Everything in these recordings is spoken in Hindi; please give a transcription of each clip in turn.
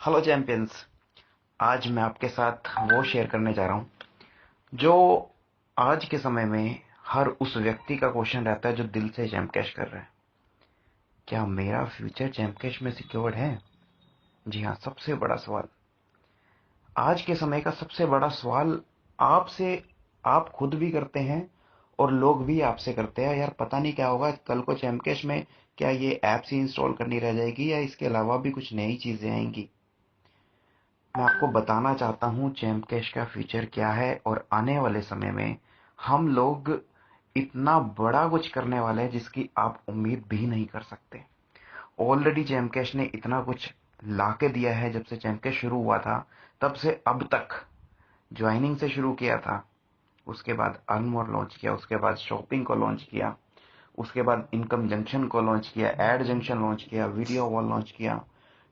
Hello champions. आज मैं आपके साथ वो शेयर करने जा रहा हूँ जो आज के समय में हर उस व्यक्ति का क्वेश्चन रहता है जो दिल से जैम कैश कर रहा है। क्या मेरा फ्यूचर जैम कैश में सिक्योर्ड है? जी हाँ, सबसे बड़ा सवाल, आज के समय का सबसे बड़ा सवाल आपसे आप खुद भी करते हैं और लोग भी आपसे करते हैं। यार पता नहीं क्या होगा कल को जैम कैश में, क्या ये ऐप्स ही इंस्टॉल करनी रह जाएगी या इसके अलावा भी कुछ नई चीजें आएंगी। मैं आपको बताना चाहता हूँ जेमकैश का फ्यूचर क्या है और आने वाले समय में हम लोग इतना बड़ा कुछ करने वाले हैं जिसकी आप उम्मीद भी नहीं कर सकते। ऑलरेडी जेमकैश ने इतना कुछ ला के दिया है। जब से जेमकैश शुरू हुआ था तब से अब तक, ज्वाइनिंग से शुरू किया था, उसके बाद अर्न मोर लॉन्च किया, उसके बाद शॉपिंग को लॉन्च किया, उसके बाद इनकम जंक्शन को लॉन्च किया, एड जंक्शन लॉन्च किया, वीडियो वॉल लॉन्च किया।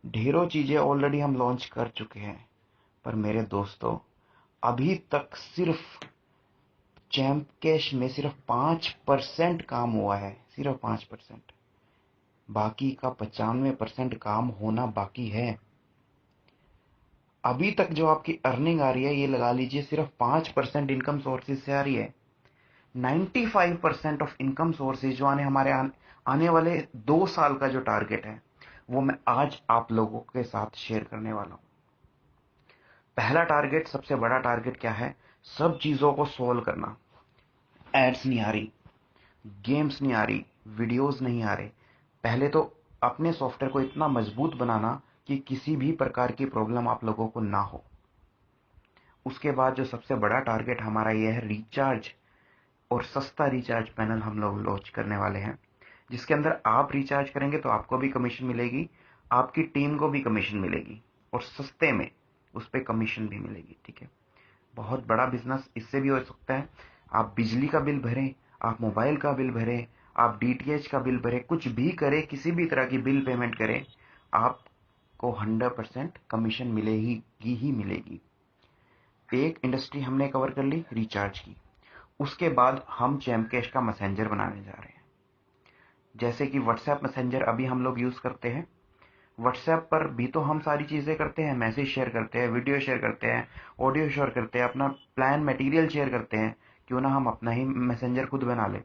ढेरों चीजें ऑलरेडी हम लॉन्च कर चुके हैं। पर मेरे दोस्तों, अभी तक सिर्फ चैम्प कैश में सिर्फ 5% काम हुआ है, सिर्फ 5%। बाकी का 95% काम होना बाकी है। अभी तक जो आपकी अर्निंग आ रही है, ये लगा लीजिए सिर्फ 5% इनकम सोर्सेज से आ रही है। 95% ऑफ इनकम सोर्सेज जो आने वाले 2 साल का जो टारगेट है, वो मैं आज आप लोगों के साथ शेयर करने वाला हूं। पहला टारगेट, सबसे बड़ा टारगेट क्या है? सब चीजों को सोल्व करना। एड्स नहीं आ रही, गेम्स नहीं आ रही, वीडियोस नहीं आ रहे। पहले तो अपने सॉफ्टवेयर को इतना मजबूत बनाना कि किसी भी प्रकार की प्रॉब्लम आप लोगों को ना हो। उसके बाद जो सबसे बड़ा टारगेट हमारा ये है, रिचार्ज और सस्ता रिचार्ज पैनल हम लोग लॉन्च करने वाले हैं, जिसके अंदर आप रिचार्ज करेंगे तो आपको भी कमीशन मिलेगी, आपकी टीम को भी कमीशन मिलेगी और सस्ते में उस पर कमीशन भी मिलेगी। ठीक है, बहुत बड़ा बिजनेस इससे भी हो सकता है। आप बिजली का बिल भरें, आप मोबाइल का बिल भरें, आप डीटीएच का बिल भरें, कुछ भी करें, किसी भी तरह की बिल पेमेंट करें, आपको 100% कमीशन मिलेगी ही मिलेगी। एक इंडस्ट्री हमने कवर कर ली, रिचार्ज की। उसके बाद हम जेमकैश का मैसेंजर बनाने जा रहे हैं। जैसे कि व्हाट्सएप मैसेंजर अभी हम लोग यूज करते हैं, व्हाट्सएप पर भी तो हम सारी चीजें करते हैं, मैसेज शेयर करते हैं, वीडियो शेयर करते हैं, ऑडियो शेयर करते हैं, अपना प्लान मटेरियल शेयर करते हैं। क्यों ना हम अपना ही मैसेंजर खुद बना ले,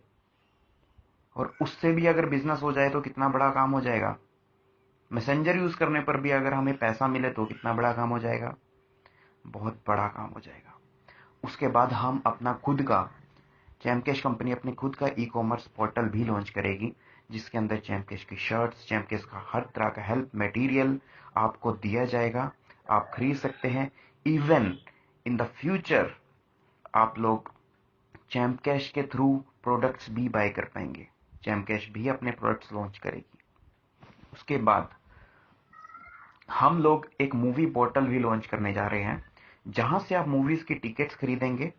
और उससे भी अगर बिजनेस हो जाए तो कितना बड़ा काम हो जाएगा। मैसेंजर यूज करने पर भी अगर हमें पैसा मिले तो कितना बड़ा काम हो जाएगा, बहुत बड़ा काम हो जाएगा। उसके बाद हम अपना खुद का, चैमकेश कंपनी अपने खुद का ई कॉमर्स पोर्टल भी लॉन्च करेगी, जिसके अंदर चैमकेश की शर्ट्स, चैमकेश का हर तरह का हेल्प मटेरियल आपको दिया जाएगा। आप खरीद सकते हैं। इवन इन द फ्यूचर आप लोग चैमकेश के थ्रू प्रोडक्ट्स भी बाय कर पाएंगे। चैमकेश भी अपने प्रोडक्ट्स लॉन्च करेगी। उसके बाद हम लोग एक मूवी पोर्टल भी लॉन्च करने जा रहे हैं, जहां से आप मूवीज की टिकट्स खरीदेंगे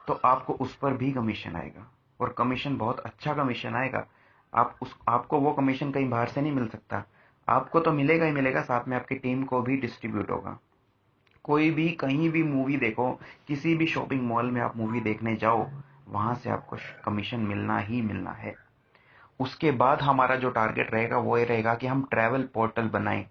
तो आपको उस पर भी कमीशन आएगा, और कमीशन बहुत अच्छा कमीशन आएगा। आपको वो कमीशन कहीं बाहर से नहीं मिल सकता। आपको तो मिलेगा ही मिलेगा, साथ में आपकी टीम को भी डिस्ट्रीब्यूट होगा। कोई भी कहीं भी मूवी देखो, किसी भी शॉपिंग मॉल में आप मूवी देखने जाओ, वहां से आपको कमीशन मिलना ही मिलना है। उसके बाद हमारा जो टारगेट रहेगा वो ये रहेगा कि हम ट्रैवल पोर्टल बनाएं।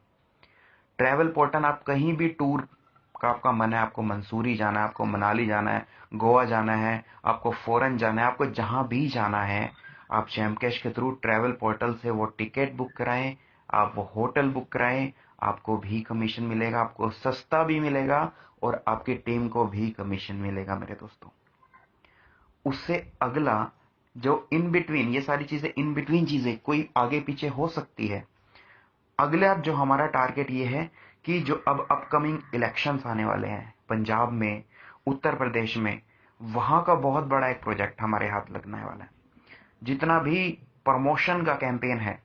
ट्रैवल पोर्टल, आप कहीं भी टूर का आपका मन है, आपको मंसूरी जाना है, आपको मनाली जाना है, गोवा जाना है, आपको फॉरेन जाना है, आपको जहां भी जाना है, आप जैमकैश के थ्रू ट्रैवल पोर्टल से वो टिकट बुक कराएं, आप वो होटल बुक कराएं, आपको भी कमीशन मिलेगा, आपको सस्ता भी मिलेगा और आपकी टीम को भी कमीशन मिलेगा मेरे दोस्तों। उससे अगला जो इन बिटवीन, ये सारी चीजें इन बिटवीन चीजें कोई आगे पीछे हो सकती है। अगला जो हमारा टारगेट ये है कि जो अब अपकमिंग इलेक्शंस आने वाले हैं पंजाब में, उत्तर प्रदेश में, वहां का बहुत बड़ा एक प्रोजेक्ट हमारे हाथ लगने वाला है। जितना भी प्रमोशन का कैंपेन है,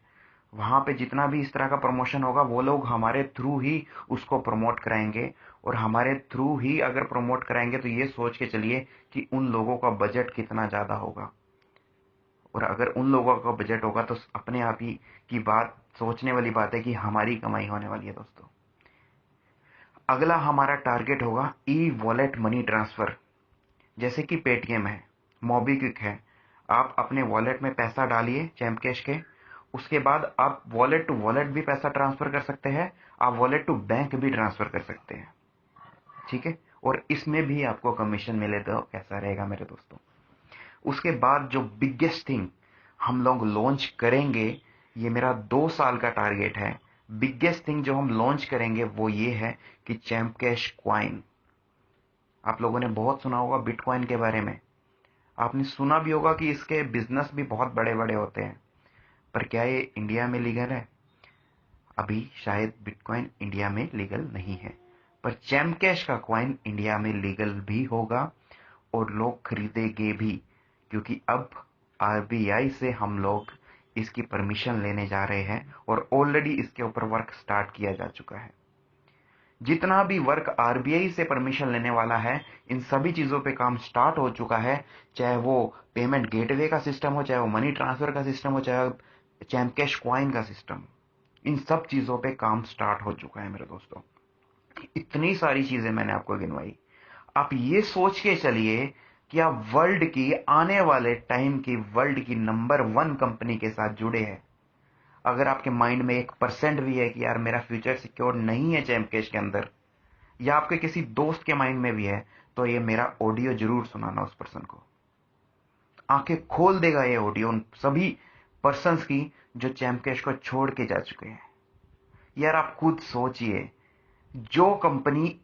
वहां पे जितना भी इस तरह का प्रमोशन होगा, वो लोग हमारे थ्रू ही उसको प्रमोट कराएंगे। और हमारे थ्रू ही अगर प्रमोट कराएंगे तो ये सोच के चलिए कि उन लोगों का बजट कितना ज्यादा होगा। और अगर उन लोगों का बजट होगा तो अपने आप ही की बात, सोचने वाली बात है कि हमारी कमाई होने वाली है दोस्तों। अगला हमारा टारगेट होगा ई वॉलेट मनी ट्रांसफर। जैसे कि पेटीएम है, मोबीक्विक है, आप अपने वॉलेट में पैसा डालिए जैमकैश के, उसके बाद आप वॉलेट टू वॉलेट भी पैसा ट्रांसफर कर सकते हैं, आप वॉलेट टू बैंक भी ट्रांसफर कर सकते हैं। ठीक है, और इसमें भी आपको कमीशन मिले तो कैसा रहेगा मेरे दोस्तों। उसके बाद जो बिगेस्ट थिंग हम लोग लॉन्च करेंगे, ये मेरा 2 साल का टारगेट है। बिगेस्ट थिंग जो हम लॉन्च करेंगे वो ये है कि चैम्प कैश क्वाइन। आप लोगों ने बहुत सुना होगा बिटकॉइन के बारे में, आपने सुना भी होगा कि इसके बिजनेस भी बहुत बड़े बड़े होते हैं, पर क्या ये इंडिया में लीगल है? अभी शायद बिटकॉइन इंडिया में लीगल नहीं है, पर चैम्प कैश का क्वाइन इंडिया में लीगल भी होगा और लोग खरीदेंगे भी, क्योंकि अब आरबीआई से हम लोग इसकी परमिशन लेने जा रहे हैं और ऑलरेडी इसके ऊपर वर्क स्टार्ट किया जा चुका है। जितना भी वर्क आरबीआई से परमिशन लेने वाला है, इन सभी चीजों पे काम स्टार्ट हो चुका है। चाहे वो पेमेंट गेटवे का सिस्टम हो, चाहे वो मनी ट्रांसफर का सिस्टम हो, चाहे चैम्प कैश क्वाइन का सिस्टम, इन सब चीजों पे काम स्टार्ट हो चुका है मेरे दोस्तों। इतनी सारी चीजें मैंने आपको गिनवाई। आप ये सोच के चलिए कि आप वर्ल्ड की आने वाले टाइम की वर्ल्ड की नंबर 1 कंपनी के साथ जुड़े हैं। अगर आपके माइंड में 1% भी है कि यार मेरा फ्यूचर सिक्योर नहीं है चैम्प कैश के अंदर, या आपके किसी दोस्त के माइंड में भी है, तो ये मेरा ऑडियो जरूर सुनाना उस पर्सन को। आंखें खोल देगा ये ऑडियो उन सभी पर्सन्स की जो चैम्प कैश को छोड़ के जा चुके हैं। यार आप खुद सोचिए, जो कंपनी